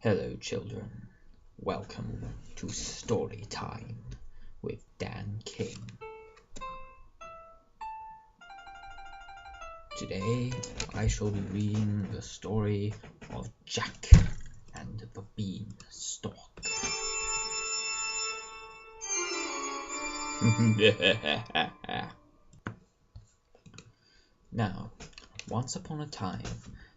Hello children, welcome to Story Time with Dan King. Today I shall be reading the story of Jack and the Beanstalk. Now, once upon a time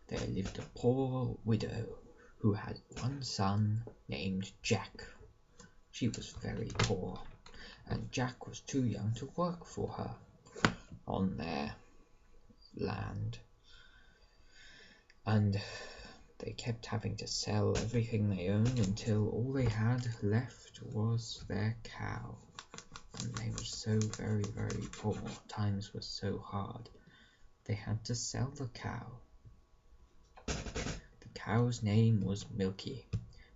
there lived a poor widow who had one son named Jack. She was very poor, and Jack was too young to work for her on their land. And they kept having to sell everything they owned until all they had left was their cow. And they were so very, very poor. Times were so hard. They had to sell the cow. The cow's name was Milky,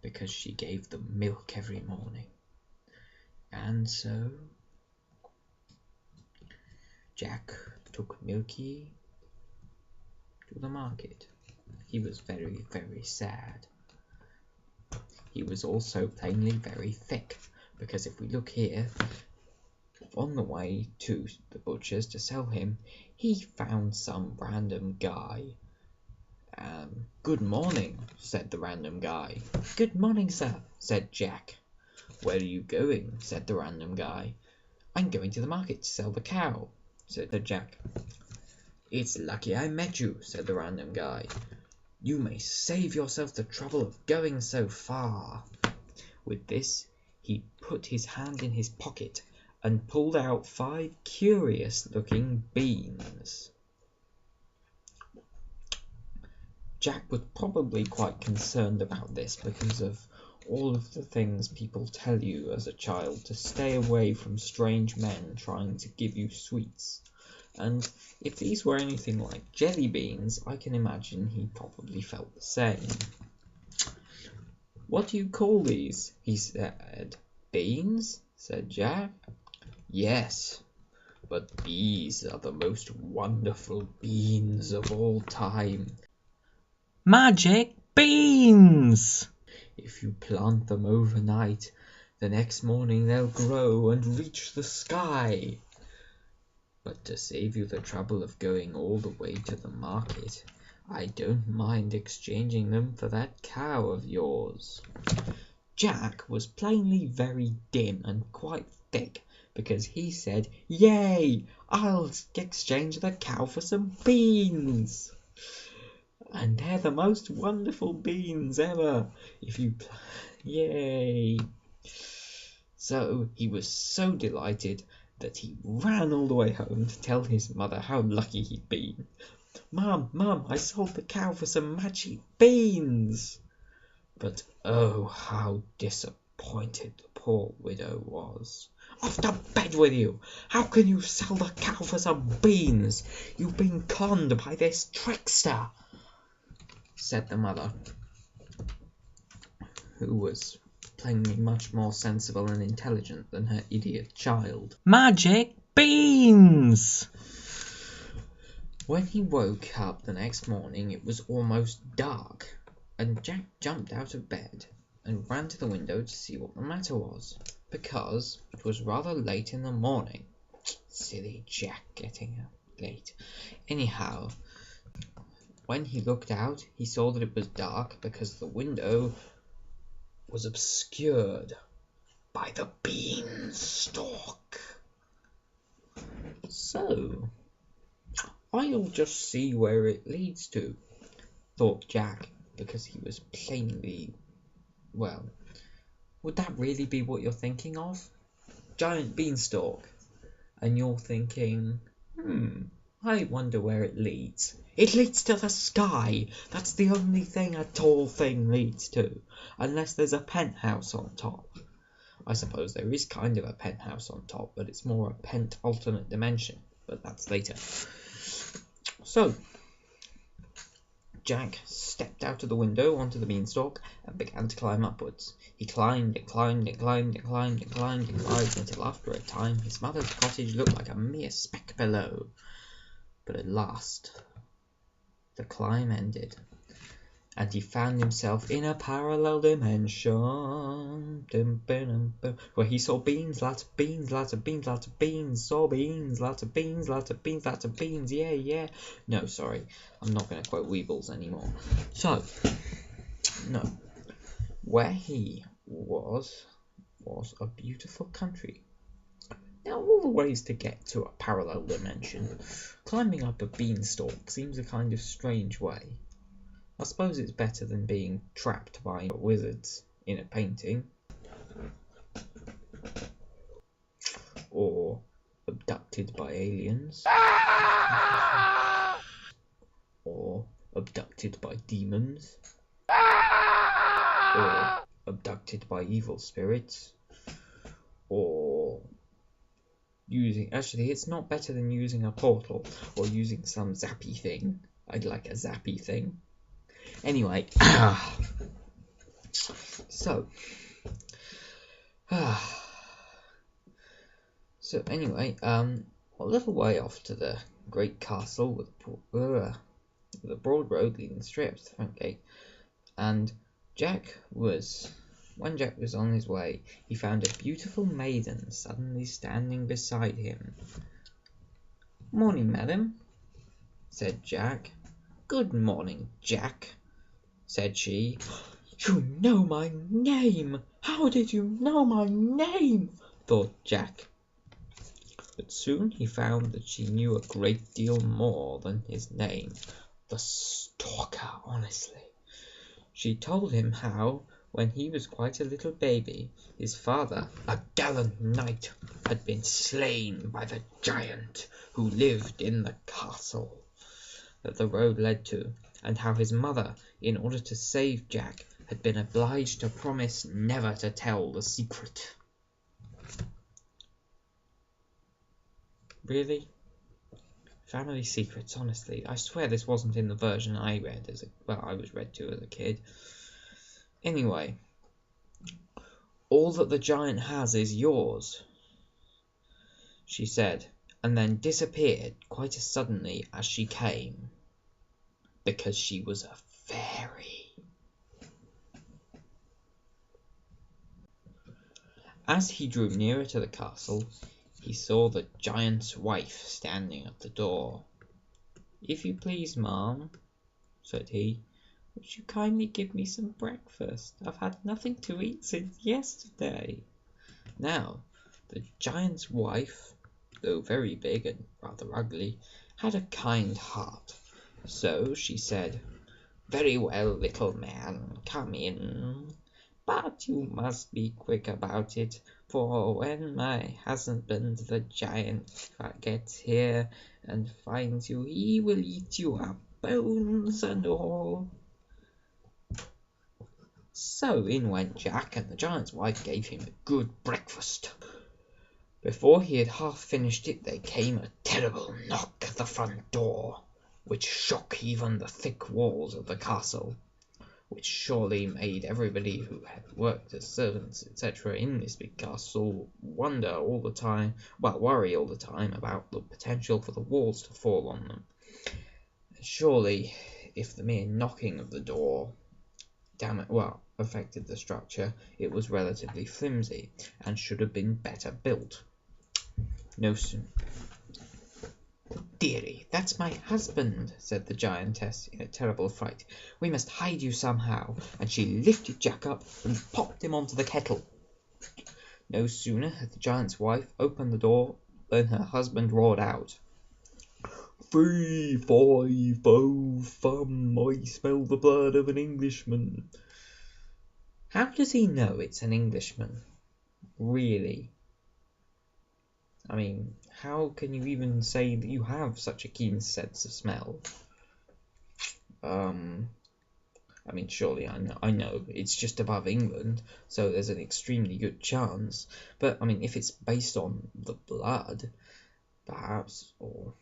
because she gave them milk every morning. And so Jack took Milky to the market. He was very, very sad. He was also plainly very thick, because if we look here, on the way to the butcher's to sell him, he found some random guy. Good morning, said the random guy. Good morning, sir, said Jack. Where are you going? Said the random guy. I'm going to the market to sell the cow, said Jack. It's lucky I met you, said the random guy. You may save yourself the trouble of going so far. With this, he put his hand in his pocket and pulled out 5 curious-looking beans. Jack was probably quite concerned about this because of all of the things people tell you as a child to stay away from strange men trying to give you sweets. And if these were anything like jelly beans, I can imagine he probably felt the same. What do you call these? He said. Beans? Said Jack. Yes, but these are the most wonderful beans of all time. Magic beans! If you plant them overnight, the next morning they'll grow and reach the sky. But to save you the trouble of going all the way to the market, I don't mind exchanging them for that cow of yours. Jack was plainly very dim and quite thick, because he said, Yay! I'll exchange the cow for some beans! And they're the most wonderful beans ever, Yay! So he was so delighted that he ran all the way home to tell his mother how lucky he'd been. Mum, I sold the cow for some magic beans! But oh, how disappointed the poor widow was. Off to bed with you! How can you sell the cow for some beans? You've been conned by this trickster, said the mother, who was plainly much more sensible and intelligent than her idiot child. Magic beans! When he woke up the next morning, it was almost dark, and Jack jumped out of bed and ran to the window to see what the matter was, because it was rather late in the morning. Silly Jack getting up late. Anyhow, when he looked out, he saw that it was dark because the window was obscured by the beanstalk. So, I'll just see where it leads to, thought Jack, because he was plainly, well, would that really be what you're thinking of? Giant beanstalk. And you're thinking, I wonder where it leads. It leads to the sky. That's the only thing a tall thing leads to, unless there's a penthouse on top. I suppose there is kind of a penthouse on top, but it's more a pent alternate dimension, but that's later. So, Jack stepped out of the window onto the beanstalk and began to climb upwards. He climbed and climbed and climbed and climbed and climbed and climbed until after a time his mother's cottage looked like a mere speck below. But at last the climb ended, and he found himself in a parallel dimension, where he saw beans, lots of beans, lots of beans, lots of beans, saw beans, lots of beans, lots of beans, lots of beans, yeah, yeah. No, sorry, I'm not going to quote Weebles anymore. So, no, where he was a beautiful country. Now, all the ways to get to a parallel dimension, climbing up a beanstalk seems a kind of strange way. I suppose it's better than being trapped by wizards in a painting, or abducted by aliens, or abducted by demons, or abducted by evil spirits, or actually, it's not better than using a portal or using some zappy thing. I'd like a zappy thing. Anyway, so anyway, a little way off to the great castle with a broad road leading straight up to the front gate, and when Jack was on his way, he found a beautiful maiden suddenly standing beside him. "Morning, madam," said Jack. "Good morning, Jack," said she. "You know my name! How did you know my name?" thought Jack. But soon he found that she knew a great deal more than his name. The stalker, honestly. She told him how, when he was quite a little baby, his father, a gallant knight, had been slain by the giant who lived in the castle that the road led to, and how his mother, in order to save Jack, had been obliged to promise never to tell the secret. Really? Family secrets, honestly. I swear this wasn't in the version I read I was read to as a kid. Anyway, all that the giant has is yours, she said, and then disappeared quite as suddenly as she came, because she was a fairy. As he drew nearer to the castle, he saw the giant's wife standing at the door. "If you please, ma'am," said he, "would you kindly give me some breakfast? I've had nothing to eat since yesterday." Now, the giant's wife, though very big and rather ugly, had a kind heart, so she said, "Very well, little man, come in. But you must be quick about it, for when my husband, the giant, gets here and finds you, he will eat you up, bones and all." So in went Jack, and the giant's wife gave him a good breakfast. Before he had half finished it, there came a terrible knock at the front door, which shook even the thick walls of the castle, which surely made everybody who had worked as servants, etc., in this big castle worry all the time about the potential for the walls to fall on them. Surely, if the mere knocking of the door affected the structure, it was relatively flimsy, and should have been better built. No sooner. "Dearie, that's my husband," said the giantess in a terrible fright. "We must hide you somehow," and she lifted Jack up and popped him onto the kettle. No sooner had the giant's wife opened the door than her husband roared out, "Fee, fi, fo, fum, I smell the blood of an Englishman." How does he know it's an Englishman? Really? I mean, how can you even say that you have such a keen sense of smell? I mean, surely I know it's just above England, so there's an extremely good chance. But I mean, if it's based on the blood, perhaps, or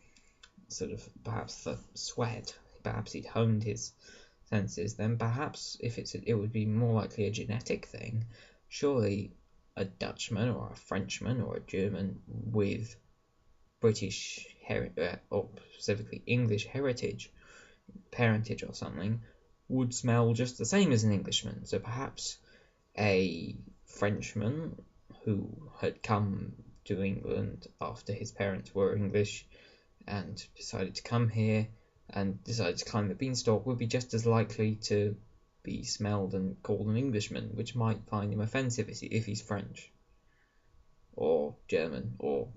perhaps the sweat, perhaps he'd honed his senses. Then perhaps it would be more likely a genetic thing. Surely a Dutchman or a Frenchman or a German with British or specifically English parentage or something, would smell just the same as an Englishman. So perhaps a Frenchman who had come to England after his parents were English and decided to come here and decided to climb the beanstalk would be just as likely to be smelled and called an Englishman, which might find him offensive if he's French or German or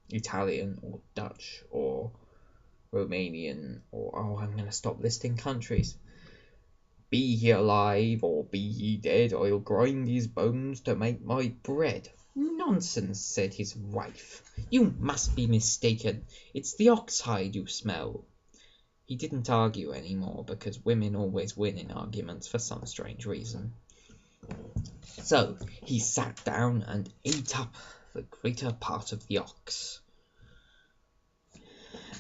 Italian or Dutch or Romanian or, oh, I'm going to stop listing countries. Be he alive or be he dead, I'll grind his bones to make my bread. Nonsense, said his wife. You must be mistaken. It's the oxhide you smell. He didn't argue any more because women always win in arguments for some strange reason. So he sat down and ate up the greater part of the ox.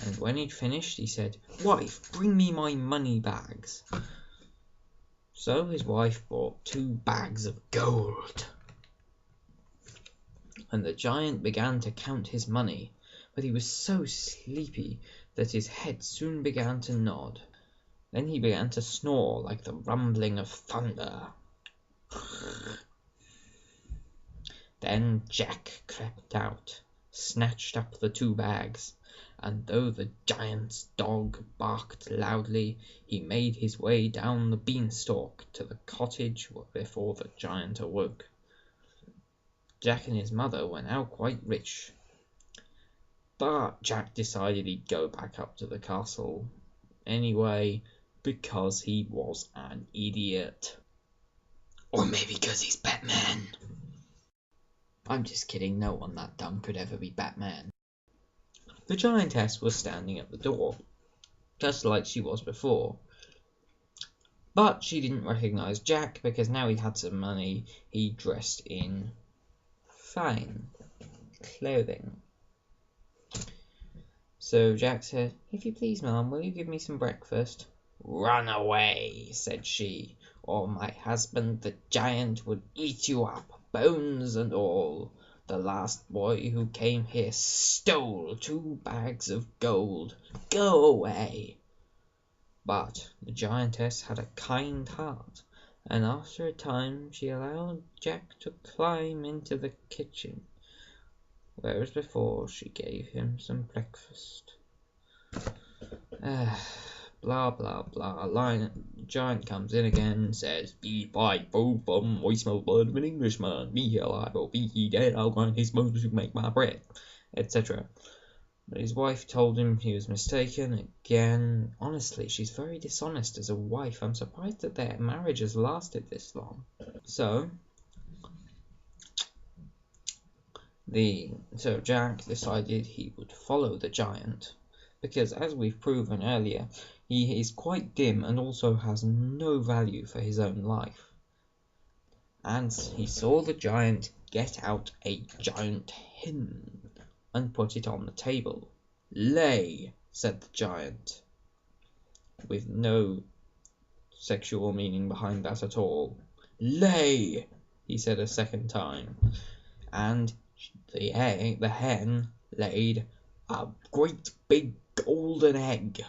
And when he'd finished, he said, Wife, bring me my money bags. So his wife brought 2 bags of gold. And the giant began to count his money, but he was so sleepy that his head soon began to nod. Then he began to snore like the rumbling of thunder. Then Jack crept out, snatched up the 2 bags, and though the giant's dog barked loudly, he made his way down the beanstalk to the cottage before the giant awoke. Jack and his mother were now quite rich, but Jack decided he'd go back up to the castle anyway because he was an idiot. Or maybe because he's Batman. I'm just kidding, no one that dumb could ever be Batman. The giantess was standing at the door, just like she was before. But she didn't recognise Jack because now he had some money, he dressed in fine clothing. So Jack said, If you please, ma'am, will you give me some breakfast? Run away, said she, or my husband the giant would eat you up, bones and all. The last boy who came here stole 2 bags of gold. Go away. But the giantess had a kind heart, and after a time she allowed Jack to climb into the kitchen, whereas before she gave him some breakfast. Blah blah blah. Giant comes in again and says, Be by both of them, I smell blood of an Englishman. Be he alive or be he dead, I'll grind his bones to make my bread, etc. But his wife told him he was mistaken again. Honestly, she's very dishonest as a wife. I'm surprised that their marriage has lasted this long. So Jack decided he would follow the giant, because as we've proven earlier, he is quite dim and also has no value for his own life. And he saw the giant get out a giant hen and put it on the table. Lay, said the giant, with no sexual meaning behind that at all. Lay, he said a second time, and the hen laid a great big golden egg.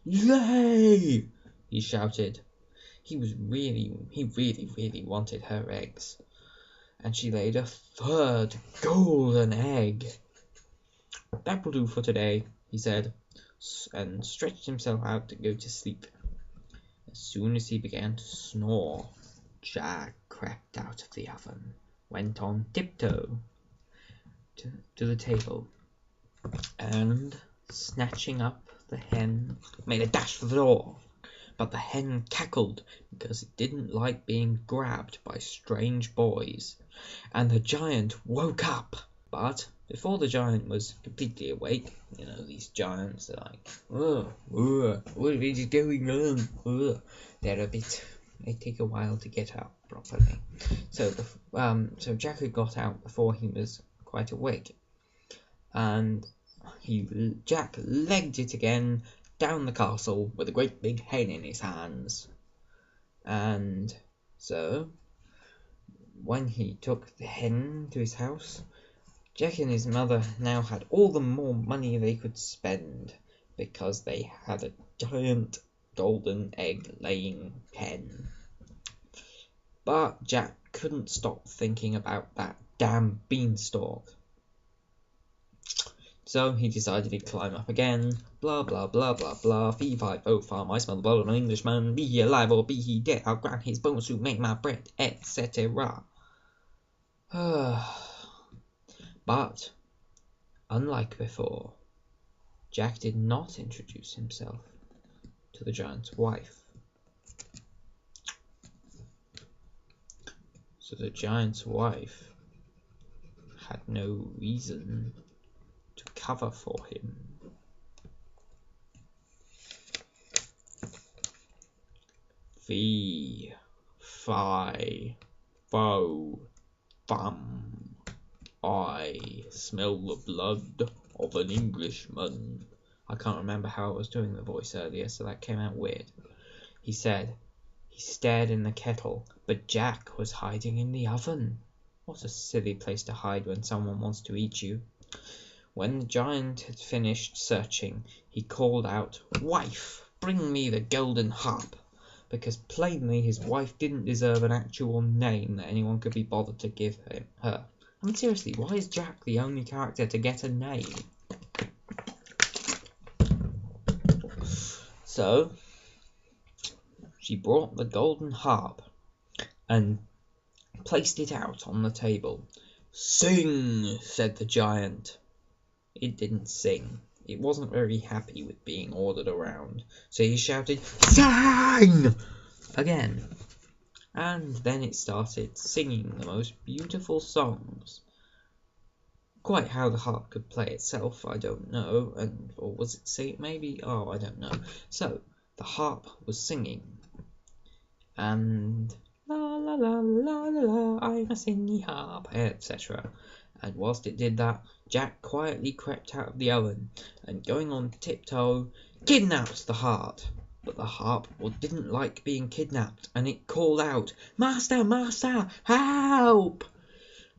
Lay, he shouted. He really wanted her eggs, and she laid a 3rd golden egg. That will do for today, he said, and stretched himself out to go to sleep. As soon as he began to snore, Jack crept out of the oven, went on tiptoe to the table, and, snatching up the hen, made a dash for the door. But the hen cackled because it didn't like being grabbed by strange boys, and the giant woke up. But before the giant was completely awake, these giants are like, what is going on? They take a while to get up properly. So Jack had got out before he was quite awake, and Jack legged it again down the castle with a great big hen in his hands. And so when he took the hen to his house, Jack and his mother now had all the more money they could spend because they had a giant golden egg laying hen. But Jack couldn't stop thinking about that damn beanstalk. So he decided he'd climb up again. Blah blah blah blah blah. Fee fi fo fum. I smell the blood of an Englishman. Be he alive or be he dead, I'll grant his bones to make my bread, etc. But unlike before, Jack did not introduce himself to the giant's wife. So the giant's wife had no reason to cover for him. Fee, fi, fo, fum. I smell the blood of an Englishman. I can't remember how I was doing the voice earlier, so that came out weird. He said. He stared in the kettle, but Jack was hiding in the oven. What a silly place to hide when someone wants to eat you. When the giant had finished searching, he called out, "Wife, bring me the golden harp," because plainly his wife didn't deserve an actual name that anyone could be bothered to give her. I mean, seriously, why is Jack the only character to get a name? So she brought the golden harp and placed it out on the table. "Sing," said the giant. It didn't sing. It wasn't very happy with being ordered around, so he shouted, "Sing!" again. And then it started singing the most beautiful songs. Quite how the harp could play itself, I don't know, or was it singing? Maybe? Oh, I don't know. So, the harp was singing, and la la la la la la, I'm a singy harp, etc. And whilst it did that, Jack quietly crept out of the oven, and going on tiptoe, kidnapped the harp. But the harp didn't like being kidnapped, and it called out, "Master, master, help!"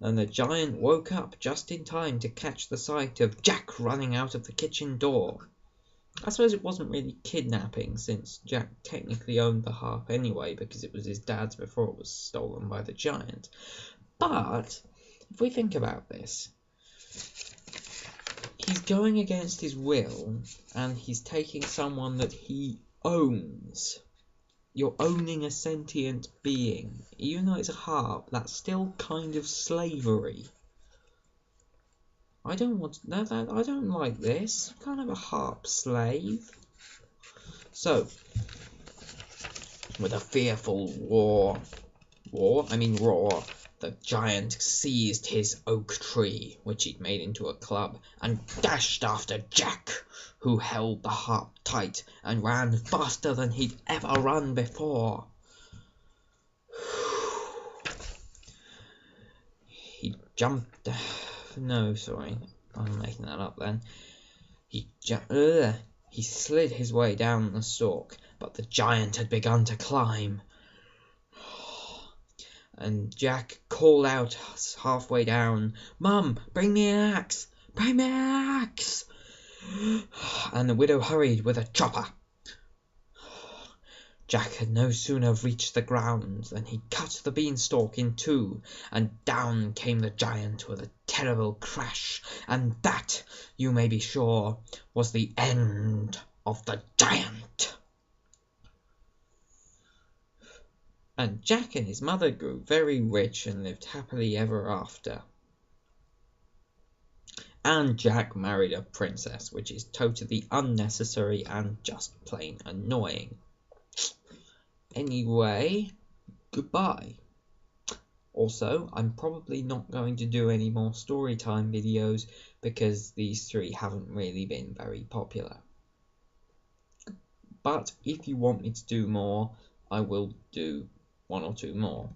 And the giant woke up just in time to catch the sight of Jack running out of the kitchen door. I suppose it wasn't really kidnapping, since Jack technically owned the harp anyway, because it was his dad's before it was stolen by the giant. But if we think about this, he's going against his will, and he's taking someone that he owns. You're owning a sentient being. Even though it's a harp, that's still kind of slavery. I don't like this. I'm kind of a harp slave. So, with a fearful roar, the giant seized his oak tree, which he'd made into a club, and dashed after Jack, who held the harp tight and ran faster than he'd ever run before. He jumped... No, sorry, I'm making that up then. He slid his way down the stalk, but the giant had begun to climb. And Jack called out halfway down, "Mum, bring me an axe! Bring me an axe!" And the widow hurried with a chopper. Jack had no sooner reached the ground than he cut the beanstalk in two, and down came the giant with a terrible crash, and that, you may be sure, was the end of the giant. And Jack and his mother grew very rich and lived happily ever after. And Jack married a princess, which is totally unnecessary and just plain annoying. Anyway, goodbye. Also, I'm probably not going to do any more storytime videos because these three haven't really been very popular. But if you want me to do more, I will do one or two more.